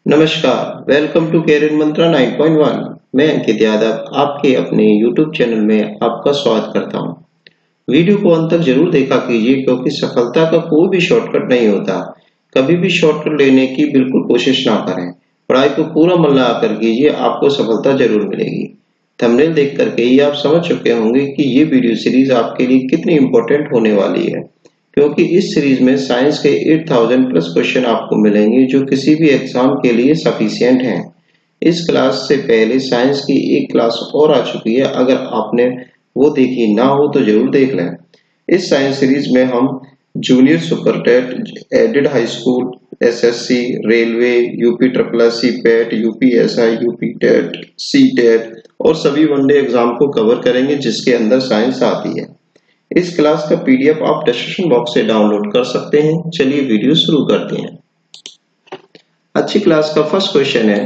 नमस्कार, welcome to career मंत्रा 9.1। मैं अंकित यादव आपके अपने YouTube चैनल में आपका स्वागत करता हूं। वीडियो को अंत तक जरूर देखा कीजिए क्योंकि सफलता का कोई भी शॉर्टकट नहीं होता। कभी भी शॉर्टकट लेने की बिल्कुल कोशिश ना करें। पढ़ाई को पूरा मन लगाकर कीजिए, आपको सफलता जरूर मिलेगी। थंबनेल देख करके ही आप समझ चुके होंगे कि ये वीडियो सीरीज आपके लिए कितनी इम्पोर्टेंट होने वाली है, क्योंकि इस सीरीज में साइंस के 8000 प्लस क्वेश्चन आपको मिलेंगे जो किसी भी एग्जाम के लिए सफिशिएंट हैं। इस क्लास से पहले साइंस की एक क्लास और आ चुकी है, अगर आपने वो देखी ना हो तो जरूर देख लें। इस साइंस सीरीज में हम junior super TET, aided high school, SSC, railway, UP triple S C PET, UPSI, UP TET, C TET और सभी वनडे एग्जाम को कवर करेंगे जिसके अंदर साइंस आती है। इस क्लास का पीडीएफ आप डिस्क्रिप्शन बॉक्स से डाउनलोड कर सकते हैं। चलिए वीडियो शुरू करते हैं। अच्छी क्लास का फर्स्ट क्वेश्चन है,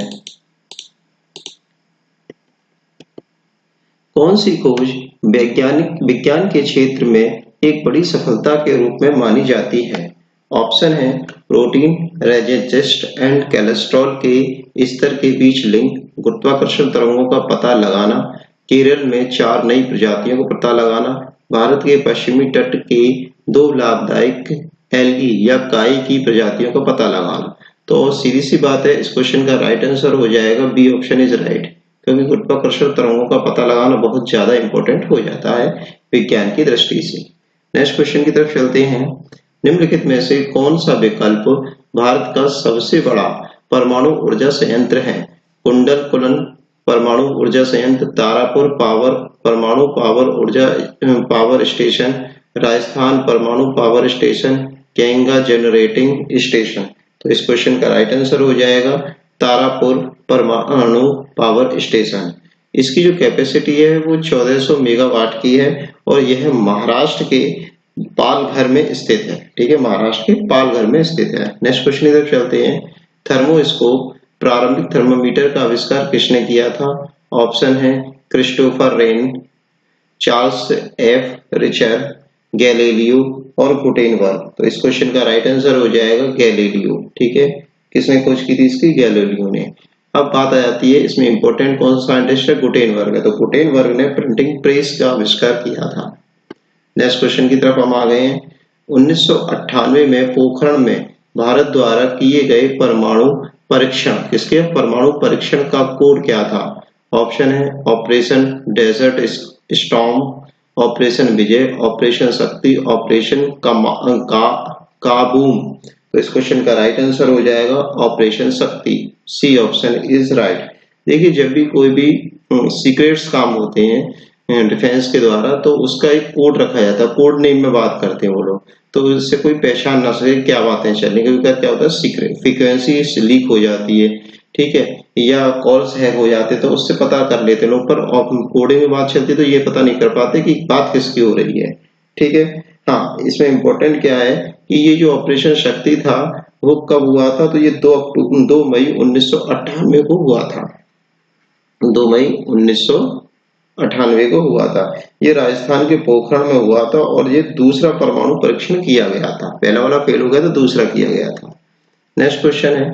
कौन सी खोज विज्ञान के क्षेत्र में एक बड़ी सफलता के रूप में मानी जाती है? ऑप्शन है प्रोटीन रेजिस्टेंस एंड कोलेस्ट्रॉल के स्तर के बीच लिंक, गुरुत्वाकर्षण तरंगों का पता लगाना, केरल में 4 नई प्रजातियों का पता लगाना, भारत के पश्चिमी तट के 2 लाभदायक एल्गी या काई की प्रजातियों का पता लगाना। तो सीधी सी बात है, इस क्वेश्चन का राइट आंसर हो जाएगा बी ऑप्शन इज राइट, क्योंकि गुरुत्वाकर्षण तरंगों का पता लगाना बहुत ज्यादा इंपॉर्टेंट हो जाता है विज्ञान की दृष्टि से। नेक्स्ट क्वेश्चन की तरफ चलते हैं। निम्नलिखित में से कौन सा विकल्प भारत का सबसे बड़ा परमाणु ऊर्जा संयंत्र है? कुंडलकुलन परमाणु ऊर्जा संयंत्र, तारापुर परमाणु पावर स्टेशन, राजस्थान परमाणु पावर स्टेशन, केंगा जनरेटिंग स्टेशन। तो इस क्वेश्चन का राइट आंसर हो जाएगा तारापुर परमाणु पावर स्टेशन। इसकी जो कैपेसिटी है वो 1400 मेगावाट की है और यह महाराष्ट्र के पालघर में स्थित है। ठीक है, महाराष्ट्र के पालघर में स्थित है। नेक्स्ट क्वेश्चन की तरफ चलते हैं। थर्मोस्कोप प्रारंभिक थर्मामीटर का आविष्कार किसने किया था? ऑप्शन है Christopher Wren, Charles F Richter, Galileo और गुटेनबर्ग। तो इस क्वेश्चन का राइट आंसर हो जाएगा गैलीलियो। ठीक है, किसने खोज की थी इसकी? गैलीलियो ने। अब बात आ जाती है इसमें इंपॉर्टेंट कौन सा साइंटिस्ट है? गुटेनबर्ग है। तो गुटेनबर्ग ने प्रिंटिंग प्रेस का आविष्कार किया था। नेक्स्ट क्वेश्चन की तरफ हम आ गए हैं। 1998 में पोखरण में भारत द्वारा किए गए परमाणु परीक्षण, किसके परमाणु परीक्षण का कोड क्या था? ऑप्शन है ऑपरेशन डेजर्ट स्टॉर्म, ऑपरेशन विजय, ऑपरेशन शक्ति, ऑपरेशन काबूम। तो इस क्वेश्चन का राइट आंसर हो जाएगा ऑपरेशन शक्ति, सी ऑप्शन इज राइट। देखिए, जब भी कोई भी सीक्रेट्स काम होते हैं डिफेंस के द्वारा तो उसका एक कोड रखा जाता है, कोड नेम में बात करते हैं वो लोग, तो उससे कोई पहचान ना सके क्या बातें चल रही। क्योंकि क्या होता है, सीक्रेट फ्रीक्वेंसी लीक हो जाती है, ठीक है, या कॉल्स हैक हो जाते तो उससे पता कर लेते लोग, पर कोडिंग में बात चलती तो ये पता नहीं कर पाते कि बात किसकी हो रही है। ठीक है, हाँ, इसमें इम्पोर्टेंट क्या है कि ये जो ऑपरेशन शक्ति था वो कब हुआ था? तो ये 2 मई 1998 को हुआ था। 2 मई 1998 को हुआ था। ये राजस्थान के पोखरण में हुआ था और ये दूसरा परमाणु परीक्षण किया गया था। पहला वाला फेल हो गया तो दूसरा किया गया था। नेक्स्ट क्वेश्चन है,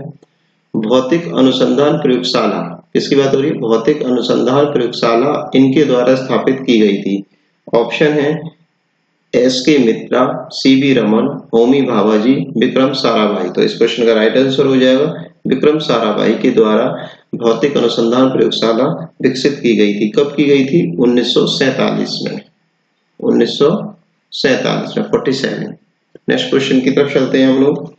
भौतिक अनुसंधान प्रयोगशाला, किसकी बात हो रही है? भौतिक अनुसंधान प्रयोगशाला इनके द्वारा स्थापित की गई थी। ऑप्शन है एस.के. मित्रा, सी.वी. रमन, होमी भाभाजी, विक्रम साराभाई। तो इस क्वेश्चन का राइट आंसर हो जाएगा विक्रम साराभाई के द्वारा भौतिक अनुसंधान प्रयोगशाला विकसित की गई थी। कब की गई थी? 1947 में, 1947 में 47। नेक्स्ट क्वेश्चन की तरफ चलते हैं हम लोग।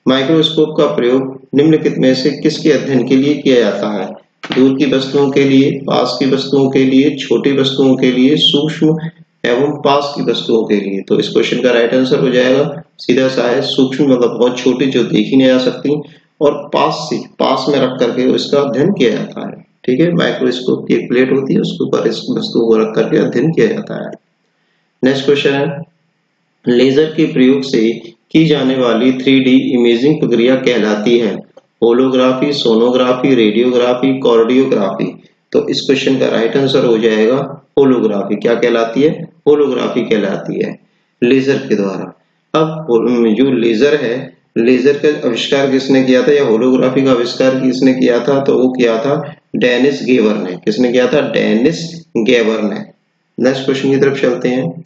माइक्रोस्कोप का प्रयोग निम्नलिखित में से किसके अध्ययन के लिए किया जाता है? दूर की वस्तुओं के लिए, पास की वस्तुओं के लिए, छोटी वस्तुओं के लिए, सूक्ष्म एवं पास की वस्तुओं के लिए। तो इस क्वेश्चन का राइट आंसर हो जाएगा सीधा सा है सूक्ष्म, मतलब बहुत छोटी जो देखी नहीं जा सकती, और पास में रख करके इसका अध्ययन किया जाता है। ठीक है, माइक्रोस्कोप की एक प्लेट होती है, उसके ऊपर इस वस्तु को रख करके अध्ययन किया जाता है। नेक्स्ट क्वेश्चन है, लेजर के प्रयोग से की जाने वाली 3D इमेजिंग प्रक्रिया कहलाती है? Holography, sonography, radiography, cardiography. तो इस क्वेश्चन का राइट आंसर हो जाएगा होलोग्राफी। क्या कहलाती है? होलोग्राफी कहलाती है, लेजर के द्वारा। अब जो लेजर है लेजर का आविष्कार किसने किया था या होलोग्राफी का आविष्कार किसने किया था? तो वो किया था डेनिस गेवर ने। किसने किया था? डेनिस गेवर ने। नेक्स्ट क्वेश्चन की तरफ चलते हैं।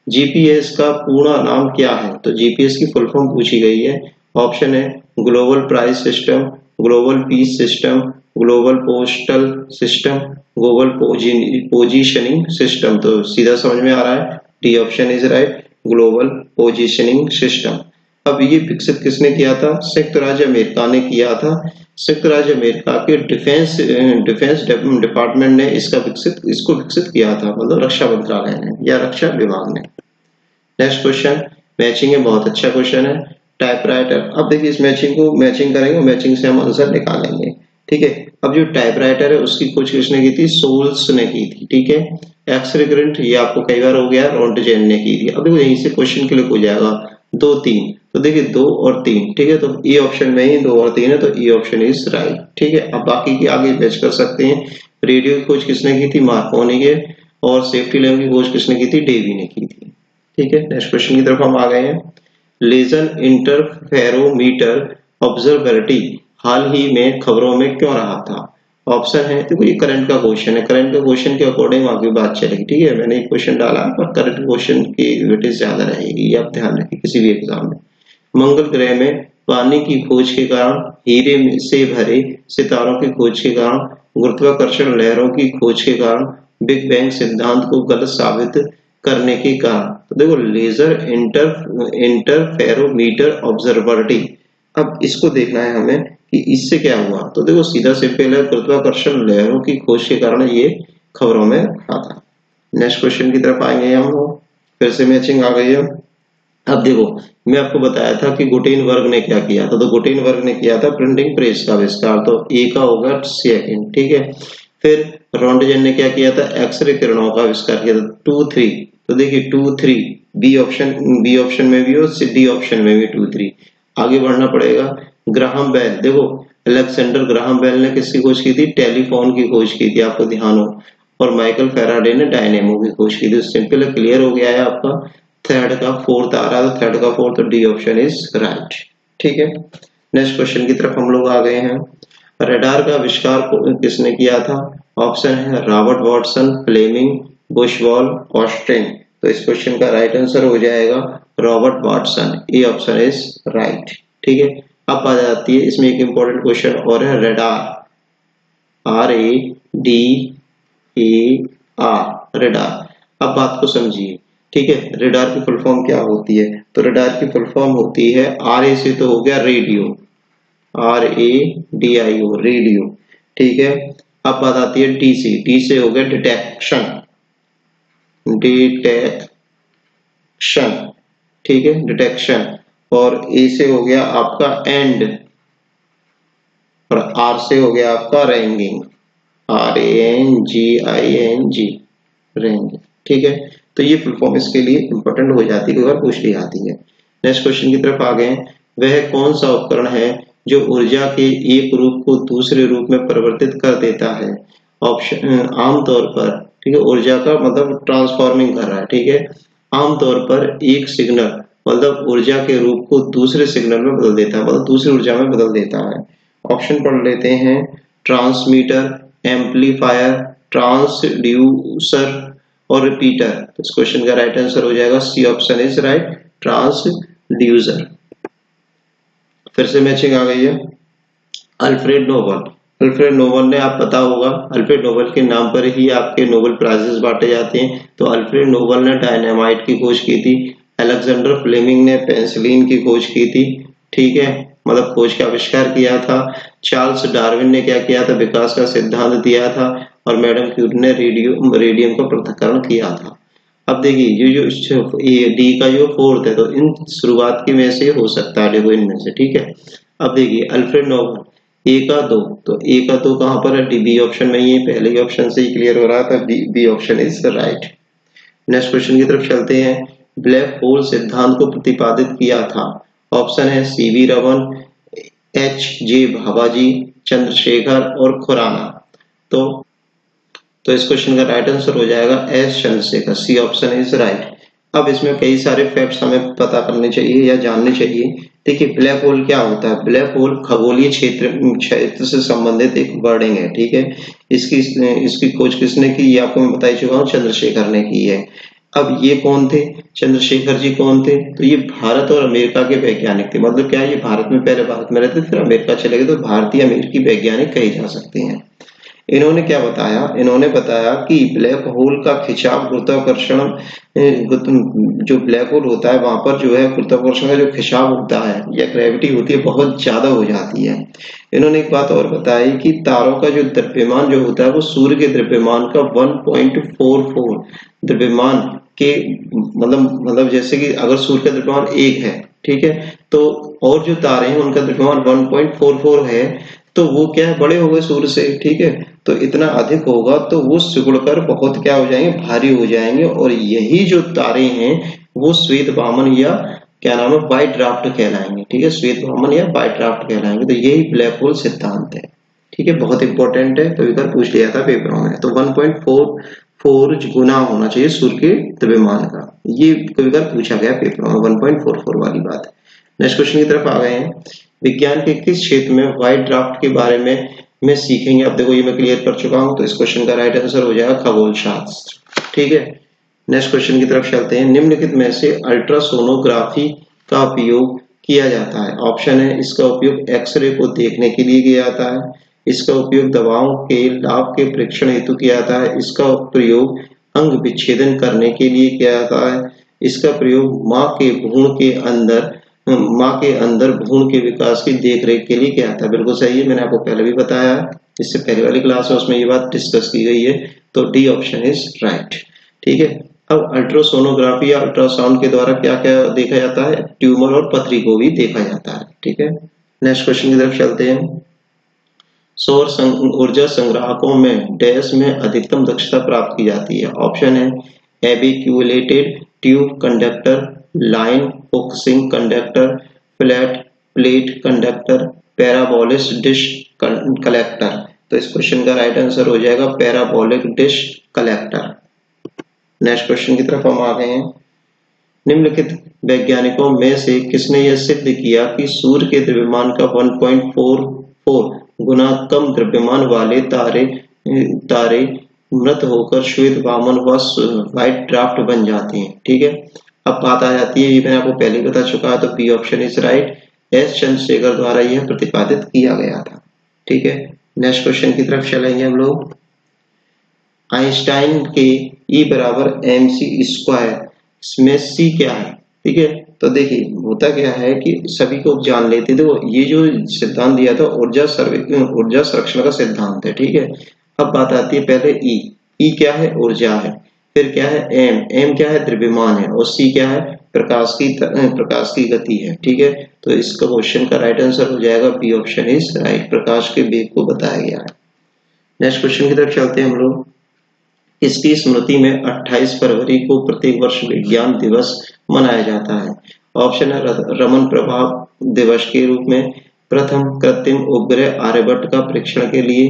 जीपीएस का पूर्ण नाम क्या है? तो जीपीएस की फुल फॉर्म पूछी गई है। ऑप्शन है global price system, global piece system, global postal system, global positioning system. तो सीधा समझ में आ रहा है, D option is right, global positioning system. अब ये विकसित किसने किया था? संयुक्त राज्य अमेरिका ने किया था। संयुक्त राज्य अमेरिका के डिफेंस डिपार्टमेंट ने इसको विकसित किया था, मतलब रक्षा मंत्रालय ने या रक्षा विभाग ने। नेक्स्ट क्वेश्चन, मैचिंग है, बहुत अच्छा क्वेश्चन है। टाइपराइटर, अब देखिए इस मैचिंग को मैचिंग करेंगे, मैचिंग से हम आंसर निकालेंगे। ठीक है, अब जो टाइपराइटर है उसकी खोज किसने की थी? सोल्स ने की थी। ठीक है, एक्सरे करंट ये आपको कई बार हो गया, रोंटजेन ने की थी। अब देखो यहीं से क्वेश्चन क्लिक हो जाएगा 2 3, तो देखिए 2 और 3। ठीक है, तो ए ऑप्शन में ही 2 और 3 है, तो ए ऑप्शन इज राइट। ठीक है, अब बाकी की आगे मैच कर सकते हैं। रेडियो की खोज किसने की थी? मार्कोनी के। और सेफ्टी लैंप की खोज किसने की थी? डेवी ने की थी। ठीक है, नेक्स्ट क्वेश्चन की तरफ हम आ गए हैं। लेजर इंटरफेरोमीटर ऑब्जर्वेबिलिटी हाल ही में खबरों में क्यों रहा था? ऑप्शन है, देखो ये करंट का क्वेश्चन है, करंट का क्वेश्चन के अकॉर्डिंग आगे बात चलेगी। ठीक है, मैंने एक क्वेश्चन डाला पर करंट क्वेश्चन की वेटेज ज्यादा रहेगी, ये आप ध्यान रखिए किसी भी एग्जाम में। मंगल ग्रह में पानी की खोज के कारण, हीरे से भरे सितारों की खोज के कारण, गुरुत्वाकर्षण लहरों की खोज के कारण, बिग बैंग सिद्धांत को गलत साबित करने के कारण। तो देखो लेजर इंटरफेरोमीटर ऑब्जर्वेबिलिटी, अब इसको देखना है हमें कि इससे क्या हुआ। तो देखो सीधा सिंपल है, गुरुत्वाकर्षण लहरों की खोज के कारण ये खबरों में रहा था। नेक्स्ट क्वेश्चन की तरफ आएंगे हम लोग, फिर से मैचिंग आ गई है। अब देखो मैं आपको बताया था कि गुटेनबर्ग ने क्या किया था, तो गुटेनबर्ग ने किया था प्रिंटिंग प्रेस का आविष्कार, तो ए का होगा सेकंड। ठीक है, फिर रोंटजेन ने क्या किया था? एक्सरे किरणों का आविष्कार किया था। 2 3, तो देखिए 2 3 बी ऑप्शन में भी और डी ऑप्शन में भी 2 3। आगे बढ़ना पड़ेगा। ग्राहम बेल, देखो अलेक्जेंडर ग्राहम बेल ने किसकी खोज की थी? टेलीफोन की खोज की थी, आपको ध्यान हो। और माइकल फैराडे ने डायनेमो की खोज की थी। सिंपल है, क्लियर हो गया है आपका। थर्ड का फोर्थ आ रहा है, तो थर्ड का फोर्थ, तो डी ऑप्शन इज राइट। ठीक है, नेक्स्ट क्वेश्चन की तरफ हम लोग आ गए हैं। रडार का आविष्कार किसने किया था? ऑप्शन है रॉबर्ट वॉटसन, फ्लेमिंग, बुशवॉल, ऑस्टिन। तो इस क्वेश्चन का राइट आंसर हो जाएगा Robert Watson, A option is right. ठीक है, अब आ जाती है इसमें एक इंपॉर्टेंट क्वेश्चन और है रडार, RADAR, रडार। अब बात को समझिए। ठीक है, रडार की फुल फॉर्म क्या होती है? तो रडार की फुल फॉर्म होती है, RA से तो हो गया रेडियो, RADIO, रेडियो। ठीक है, अब बात आती है डी से हो गया डिटेक्शन, ठीक है, डिटेक्शन। और ए से हो गया आपका एंड, और आर से हो गया आपका रैंगिंग, RANGING, रैंगिंग। ठीक है, तो ये फुल फॉर्म इसके लिए इंपॉर्टेंट हो जाती है, अगर पूछ ली जाती है। नेक्स्ट क्वेश्चन की तरफ आ गए। वह कौन सा उपकरण है जो ऊर्जा के एक रूप को दूसरे रूप में परिवर्तित कर देता है? ऑप्शन, आमतौर पर, ठीक है, ऊर्जा का मतलब ट्रांसफॉर्मिंग कर रहा है। ठीक है, आमतौर पर एक सिग्नल मतलब ऊर्जा के रूप को दूसरे सिग्नल में बदल देता है, मतलब दूसरी ऊर्जा में बदल देता है। ऑप्शन पढ़ लेते हैं, ट्रांसमीटर, एम्पलीफायर, ट्रांसड्यूसर और रिपीटर। तो इस क्वेश्चन का राइट आंसर हो जाएगा C option is right, transducer. फिर से मैचिंग आ गई है। अल्फ्रेड नोबल ने, आप पता होगा अल्फ्रेड नोबल के नाम पर ही आपके नोबेल प्राइजेस बांटे जाते हैं। तो अल्फ्रेड नोबल ने डायनामाइट की खोज की थी। अलेक्जेंडर फ्लेमिंग ने पेनिसिलिन की खोज की थी। ठीक है, मतलब खोज का आविष्कार किया था। चार्ल्स डार्विन ने क्या किया था? विकास का सिद्धांत दिया था। और मैडम क्यूरी ने रेडियम का पृथक्करण किया था। अब देखिए ये जो डी का जो फोर्थ है, तो इन शुरुआत की में से हो सकता है, देखो इनमें से। ठीक है, अब देखिए अल्फ्रेड नोबल, ए का 2, तो ए का 2 कहां पर है? डी बी ऑप्शन में ही है, पहले ही ऑप्शन से ही क्लियर हो रहा था, B option is right. Next question की तरफ चलते हैं। ब्लैक होल सिद्धांत को प्रतिपादित किया था। ऑप्शन है सीवी रमन, HJ भाभाजी, चंद्रशेखर और खुराना। तो इस क्वेश्चन का राइट आंसर हो जाएगा S Chandrasekhar, C option is right. अब इसमें कई सारे फैक्ट्स हमें पता करने चाहिए या जानने चाहिए। देखिए ब्लैक होल क्या होता है, ब्लैक होल खगोलीय क्षेत्र से संबंधित एक वर्डिंग है, ठीक है। इसकी इसकी खोज किसने की, ये आपको मैं बता ही चुका हूँ, चंद्रशेखर ने की है। अब ये कौन थे, चंद्रशेखर जी कौन थे, तो ये भारत और अमेरिका के वैज्ञानिक थे। मतलब क्या है, ये भारत में पहले भारत में रहते फिर अमेरिका चले गए, तो भारतीय अमेरिकी वैज्ञानिक कहे जा सकते हैं। इन्होंने क्या बताया, इन्होंने बताया कि ब्लैक होल का खिंचाव गुरुत्वाकर्षण जो ब्लैक होल होता है वहां पर जो है गुरुत्वाकर्षण का जो खिंचाव होता है या ग्रेविटी होती है बहुत ज्यादा हो जाती है। इन्होंने एक बात और बताई कि तारों का जो द्रव्यमान जो होता है वो सूर्य के द्रव्यमान का 1.44 द्रव्यमान के मतलब जैसे कि अगर सूर्य का द्रव्यमान 1 है, ठीक है, तो और जो तारे हैं उनका द्रव्यमान 1.44 है, तो वो क्या है, बड़े हो गए सूर्य से, ठीक है। तो इतना अधिक होगा तो वो सिकुड़कर बहुत क्या हो जाएंगे, भारी हो जाएंगे, और यही जो तारे हैं वो श्वेत वामन या क्या नाम है, व्हाइट ड्वार्फ कहलाएंगे, ठीक है, श्वेत वामन या व्हाइट ड्वार्फ कहलाएंगे। तो यही ब्लैक होल सिद्धांत है, ठीक है, बहुत इंपॉर्टेंट है, कभी बार पूछ लिया था पेपरों में। तो 1.44 गुना होना चाहिए सूर्य के द्रव्यमान का, ये कभी बार पूछा गया पेपरों में 1.44 वाली बात। नेक्स्ट क्वेश्चन की तरफ आ गए हैं। विज्ञान के किस क्षेत्र में व्हाइट ड्वार्फ के बारे में सीखेंगे। अब देखो ये मैं क्लियर कर चुका हूं, तो इस क्वेश्चन का राइट आंसर हो जाएगा खगोल शास्त्र, ठीक है। नेक्स्ट क्वेश्चन की तरफ चलते हैं। निम्नलिखित में से अल्ट्रासोनोग्राफी का उपयोग किया जाता है। ऑप्शन है, इसका उपयोग एक्सरे को देखने के लिए किया जाता है, इसका उपयोग दवाओं के लाभ के परीक्षण हेतु किया जाता है, इसका प्रयोग अंग विच्छेदन करने के लिए किया जाता है, इसका प्रयोग माँ के अंदर भ्रूण के विकास की देखरेख के लिए किया जाता है। बिल्कुल सही है, मैंने आपको पहले भी बताया, इससे पहले वाली क्लास में उसमें ये बात डिस्कस की गई है। तो डी ऑप्शन इज राइट, ठीक है। अब अल्ट्रासोनोग्राफी या अल्ट्रासाउंड के द्वारा क्या क्या देखा जाता है, ट्यूमर और पथरी को भी देखा जाता है, ठीक है। नेक्स्ट क्वेश्चन की तरफ चलते हैं। सौर ऊर्जा संग्राहकों में डैश में अधिकतम दक्षता प्राप्त की जाती है। ऑप्शन है, evacuated tube conductor, line focusing conductor, flat plate conductor, parabolic dish collector. तो इस क्वेश्चन का राइट आंसर हो जाएगा parabolic dish collector. Next question की तरफ हम आ गए हैं। निम्नलिखित वैज्ञानिकों में से किसने यह सिद्ध किया कि सूर्य के द्रव्यमान का 1.44 गुना कम द्रव्यमान वाले तारे मृत होकर श्वेत वामन व व्हाइट ड्वार्फ बन जाते हैं, ठीक है। अब बात आ जाती है, ये मैंने आपको पहले बता चुका है, तो B option is right, S Chandrasekhar द्वारा यह प्रतिपादित किया गया था, ठीक है। नेक्स्ट क्वेश्चन की तरफ चलेंगे हम लोग। आइंस्टाइन के E बराबर mc² इसमें C क्या है, ठीक है। तो देखिए होता क्या है कि सभी को जान लेते थे, ये जो सिद्धांत दिया था ऊर्जा संरक्षण का सिद्धांत है, ठीक है। अब बात आती है पहले E क्या है, ऊर्जा है, फिर क्या है M क्या है, द्रव्यमान है, और C क्या है, प्रकाश की गति है, ठीक है। तो इसका क्वेश्चन का राइट आंसर हो जाएगा बी ऑप्शन इज राइट, प्रकाश के वेग को बताया गया है। नेक्स्ट क्वेश्चन की तरफ चलते हैं हम लोग। इसकी स्मृति में 28 फरवरी को प्रत्येक वर्ष विज्ञान दिवस मनाया जाता है। ऑप्शन है, रमन प्रभाव दिवस के रूप में, प्रथम कृत्रिम उपग्रह आर्यभट्ट का परीक्षण के लिए,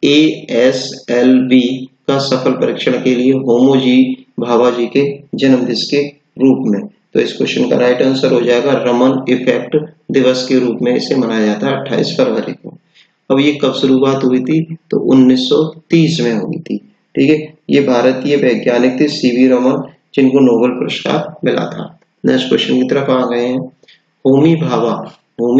ASLV का सफल परीक्षण के लिए, होमोजी भाभा जी के जन्मदिन के रूप में। तो इस क्वेश्चन का राइट आंसर हो जाएगा रमन इफेक्ट दिवस के रूप में इसे मनाया जाता है 28 फरवरी को। अब ये कब शुरुआत हुई थी, तो 1930 में हुई थी, ठीक है। ये भारतीय वैज्ञानिक थे सीवी रमन, जिनको नोबेल पुरस्कार मिला था। नेक्स्ट क्वेश्चन की तरफ आ गए हैं। होमी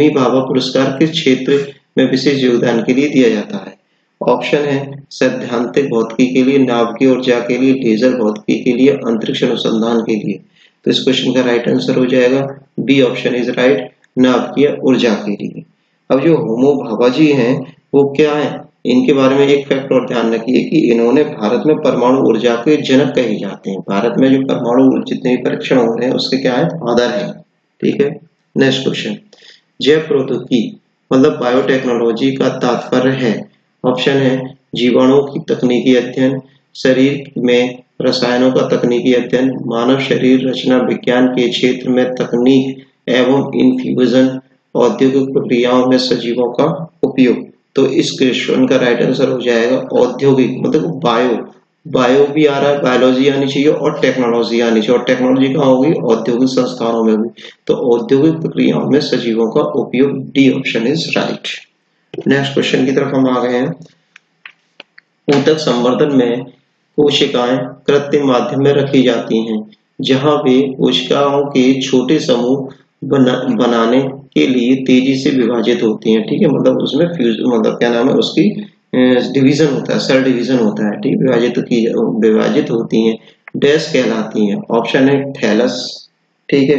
भाभा पुरस्कार किस क्षेत्र में विशेष योगदान के लिए दिया जाता है। ऑप्शन है, सैद्धांतिक भौतिकी के लिए, नाभिकीय ऊर्जा के लिए, लेजर भौतिकी के लिए, अंतरिक्ष अनुसंधान के लिए। तो इस क्वेश्चन का राइट आंसर हो जाएगा बी ऑप्शन इज राइट, नाभिकीय ऊर्जा के लिए। अब जो होमो भाभा जी हैं वो क्या है, इनके बारे में एक फैक्ट और ध्यान रखिए कि इन्होंने भारत में परमाणु ऊर्जा के जनक कहे जाते हैं। भारत में जो परमाणु जितने भी परीक्षण हो रहे हैं उसके क्या है, फादर है, ठीक है। नेक्स्ट क्वेश्चन, जैव प्रौद्योगिकी मतलब बायोटेक्नोलॉजी का तात्पर्य है। ऑप्शन है, जीवाणुओं की तकनीकी अध्ययन, शरीर में रसायनों का तकनीकी अध्ययन, मानव शरीर रचना विज्ञान के क्षेत्र में तकनीक एवं इन्फ्यूजन, औद्योगिक प्रक्रियाओं में सजीवों का उपयोग। तो इस क्वेश्चन का राइट आंसर हो जाएगा औद्योगिक मतलब बायो, बायो भी आ रहा है, बायोलॉजी आनी चाहिए और टेक्नोलॉजी आनी चाहिए। और टेक्नोलॉजी कहाँ होगी? औद्योगिक संस्थानों में भी। तो औद्योगिक प्रक्रियाओं में सजीवों का उपयोग, D option is right. Next question की तरफ हम आ गए हैं। ऊतक संवर्धन में कोशिकाएं कृत्रिम माध्यम में रखी जाती हैं, जहां वे कोशिकाओं के छोटे समूह बनाने के लिए तेजी से विभाजित होती हैं। ठीक है, मतलब उसमें फ्यूज, मतलब क्या नाम है उसकी, डिवीजन होता है, सेल डिवीजन होता है। ठीक, विभाजित होती हैं, डैश कहलाती हैं। ऑप्शन है थैलस, ठीक है,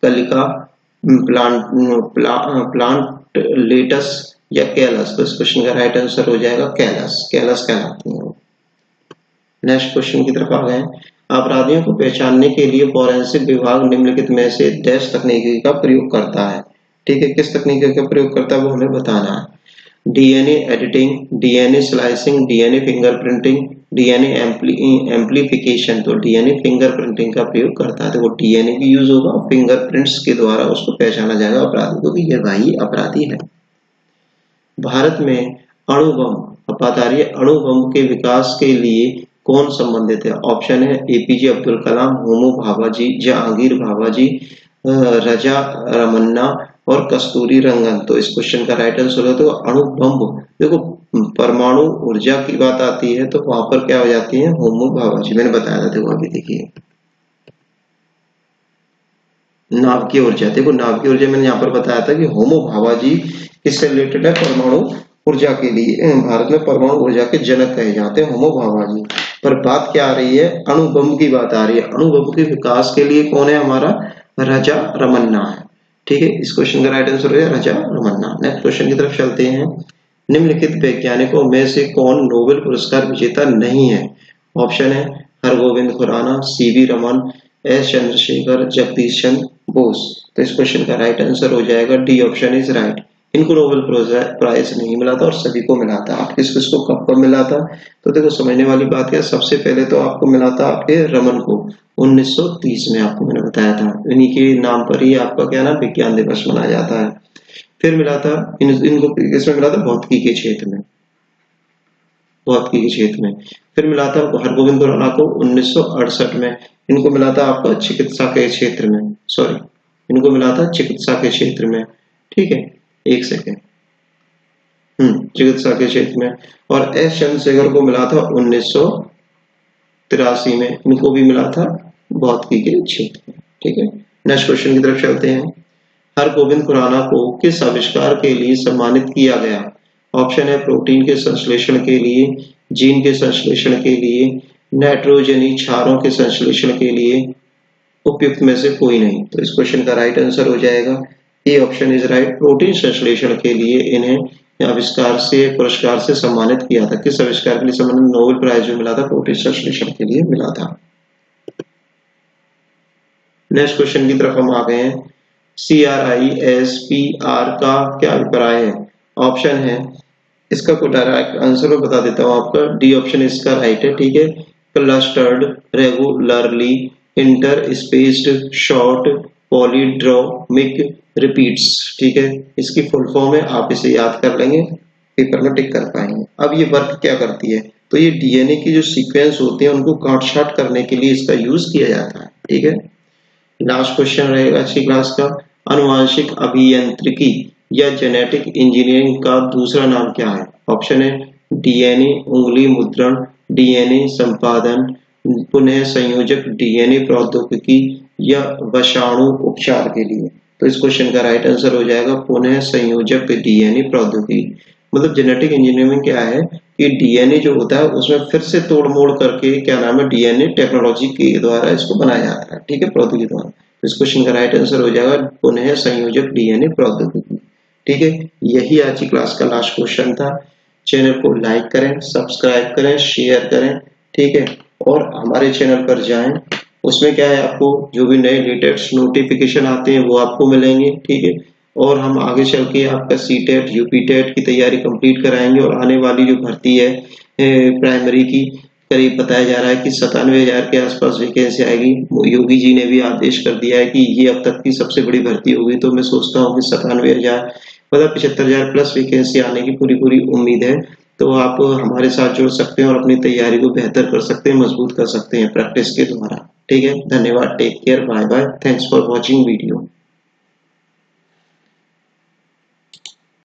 कलिका, प्लांट लेटस या कैलस। तो इस क्वेश्चन का राइट आंसर हो जाएगा कैलस, कैलस कहलाती हैं। नेक्स्ट क्वेश्चन की तरफ आ गए। अपराधियों को पहचानने के लिए फोरेंसिक विभाग निम्नलिखित में से डैश तकनीकी का प्रयोग करता है। ठीक है, किस तकनीक का प्रयोग करता है वो हमें बताना है। DNA editing, DNA slicing, DNA fingerprinting, DNA amplification. तो डीएनए फिंगरप्रिंटिंग का प्रयोग करता है। तो वो डीएनए भी यूज होगा और फिंगरप्रिंट्स के द्वारा उसको पहचाना जाएगा अपराधी को कि ये भाई अपराधी है। भारत में अणु बम, बता रही है, अणु बम के विकास के लिए कौन संबंधित है? ऑप्शन है एपीजे अब्दुल कलाम, होमो भाभाजी, जहांगीर भाभाजी, रजा रमन्ना और कस्तूरी रंगन। तो इस क्वेश्चन का राइट आंसर है तो अणु बम। देखो परमाणु ऊर्जा की बात आती है तो वहां पर क्या हो जाती है? होमो भाभाजी। मैंने बताया था, देखो अभी देखिए नाभिकीय ऊर्जा। देखो नाभिकीय ऊर्जा मैंने यहाँ पर बताया था कि होमो भाभाजी किससे रिलेटेड है? परमाणु ऊर्जा के लिए। भारत में परमाणु ऊर्जा के जनक कहे जाते हैं होमो भाभाजी। पर बात क्या आ रही है? अणु बम की बात आ रही है। अणु बम के विकास के लिए कौन है हमारा? रजा रमन्ना है। ठीक है, इस क्वेश्चन का राइट आंसर है रजा रमन्ना। नेक्स्ट क्वेश्चन की तरफ चलते हैं। निम्नलिखित वैज्ञानिकों में से कौन नोबेल पुरस्कार विजेता नहीं है? ऑप्शन है हरगोविंद खुराना, सीवी रमन, एस चंद्रशेखर, जगदीश चंद्र बोस। तो इस क्वेश्चन का राइट आंसर हो जाएगा डी ऑप्शन इज राइट। इनको नोबेल प्राइज नहीं मिला था और सभी को मिला था। आप किस किसको कब कब मिला था? तो देखो समझने वाली बात है, सबसे पहले तो आपको मिला था आपके रमन को 1930 में, आपको मैंने बताया था। इन्हीं के नाम पर ही आपका क्या नाम विज्ञान दिवस मनाया जाता है। फिर मिला था इनको किसमें मिला था? भौतिकी के क्षेत्र में, भौतिकी के क्षेत्र में। फिर मिला था हरगोविंद खुराना को 1968 में। इनको मिला था आपका चिकित्सा के क्षेत्र में, सॉरी इनको मिला था चिकित्सा के क्षेत्र में। ठीक है, एक सेकेंड, चिकित्सा के क्षेत्र में। और एस चंद्रशेखर को मिला था 1983 में। इनको भी मिला था भौतिकी के क्षेत्र में। ठीक है, नेक्स्ट क्वेश्चन की तरफ चलते हैं। हरगोविंद खुराना को किस आविष्कार के लिए सम्मानित किया गया? ऑप्शन है प्रोटीन के संश्लेषण के लिए, जीन के संश्लेषण के लिए, नाइट्रोजनी क्षारों के संश्लेषण के लिए, उपयुक्त में से कोई नहीं। तो इस क्वेश्चन का राइट आंसर हो जाएगा A option is right. Protein संश्लेषण के लिए इन्हें आविष्कार से, पुरस्कार से सम्मानित किया था। किस आविष्कार के लिए सम्मानित? नोबेल प्राइज जो मिला था प्रोटीन संश्लेषण के लिए मिला था। नेक्स्ट क्वेश्चन की तरफ हम आ गए हैं। CRISPR का क्या अभिप्राय है? ऑप्शन है, इसका को डायरेक्ट आंसर मैं बता देता हूँ आपका, डी ऑप्शन इसका राइट है। ठीक है, clustered regularly interspaced short palindromic repeats. ठीक है, इसकी फुल फॉर्म है, आप इसे याद कर लेंगे, पेपर में टिक कर पाएंगे। अब ये वर्क क्या करती है? तो ये डीएनए की जो सीक्वेंस होते हैं उनको काट छाट करने के लिए इसका यूज किया जाता है। ठीक है, लास्ट क्वेश्चन रहेगा अच्छी क्लास का। अनुवांशिक अभियांत्रिकी या जेनेटिक इंजीनियरिंग का दूसरा नाम क्या है? ऑप्शन है डीएनए उंगली मुद्रण, डीएनए संपादन, पुनः संयोजक डीएनए प्रौद्योगिकी या वशाणु उपचार के लिए। तो इस क्वेश्चन का राइट आंसर हो जाएगा पुनः संयोजक डीएनए प्रौद्योगिकी। मतलब जेनेटिक इंजीनियरिंग क्या है कि डीएनए जो होता है उसमें फिर से तोड़ मोड़ करके क्या नाम है डीएनए टेक्नोलॉजी के द्वारा इसको बनाया जाता है। ठीक है, प्रौद्योगिकी द्वारा। तो इस क्वेश्चन का राइट आंसर हो जाएगा पुनः संयोजक डीएनए प्रौद्योगिकी। ठीक है, यही आज की क्लास का लास्ट क्वेश्चन था। चैनल को लाइक करें, सब्सक्राइब करें, शेयर करें। ठीक है, और हमारे चैनल पर जाएं, उसमें क्या है आपको जो भी नए लेटेस्ट नोटिफिकेशन आते हैं वो आपको मिलेंगे। ठीक है, और हम आगे चल के आपका सीटेट यूपीटेट की तैयारी कंप्लीट कराएंगे। और आने वाली जो भर्ती है प्राइमरी की, करीब बताया जा रहा है कि 97,000 के आसपास वैकेंसी आएगी। योगी जी ने भी आदेश कर दिया है कि ये अब तक की सबसे बड़ी भर्ती होगी। तो मैं सोचता हूँ कि 97,000 मतलब 75,000 प्लस वैकेंसी आने की पूरी पूरी उम्मीद है। तो आप हमारे साथ जुड़ सकते हैं और अपनी तैयारी को बेहतर कर सकते हैं, मजबूत कर सकते हैं प्रैक्टिस के द्वारा। ठीक है, धन्यवाद, take care, bye bye, thanks for watching video.